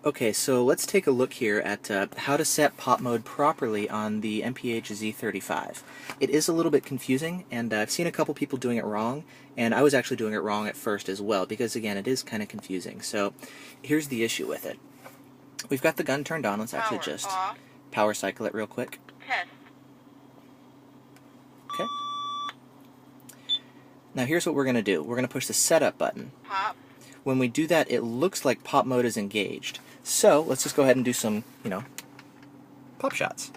Okay, so let's take a look here at how to set pop mode properly on the MPH Z-35. It is a little bit confusing, and I've seen a couple people doing it wrong, and I was actually doing it wrong at first as well, because again, it is kind of confusing. So here's the issue with it. We've got the gun turned on. Let's actually just power cycle it real quick. Test. Okay. Now here's what we're going to do. We're going to push the setup button. Pop. When we do that, it looks like pop mode is engaged. So let's just go ahead and do some, pop shots.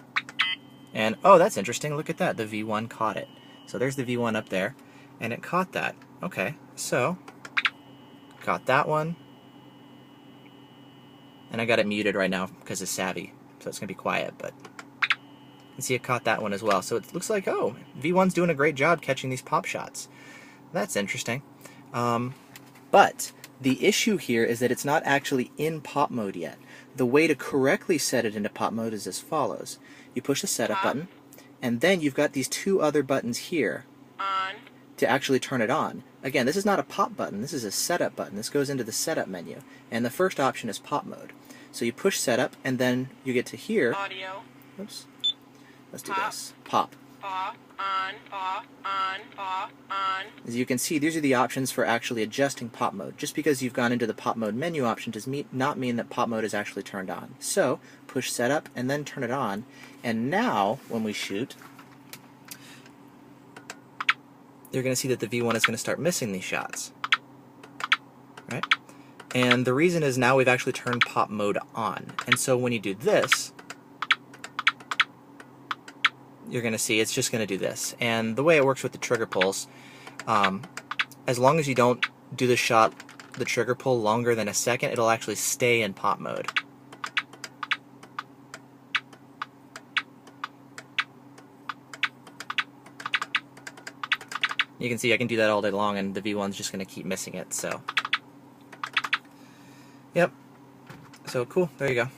And oh, that's interesting. Look at that. The V1 caught it. So there's the V1 up there, and it caught that. Okay, so caught that one. And I got it muted right now because it's savvy, so it's going to be quiet, but you can see it caught that one as well. So it looks like, oh, V1's doing a great job catching these pop shots. That's interesting. But the issue here is that it's not actually in pop mode yet. The way to correctly set it into pop mode is as follows. You push the setup button, and then you've got these two other buttons here to actually turn it on. Again, this is not a pop button, this is a setup button. This goes into the setup menu, and the first option is pop mode. So you push setup, and then you get to here. Audio. Oops. Let's do this. Pop. Off, on, off, on, off, on. As you can see, these are the options for actually adjusting pop mode. Just because you've gone into the pop mode menu option does not mean that pop mode is actually turned on. So, push setup and then turn it on. And now, when we shoot, you're going to see that the V1 is going to start missing these shots. Right? And the reason is now we've actually turned pop mode on. And so when you do this, you're going to see it's just going to do this. And the way it works with the trigger pulls, as long as you don't do the shot, the trigger pull longer than a second, it'll actually stay in pop mode. You can see I can do that all day long, and the V1's just going to keep missing it. So, yep. So cool. There you go.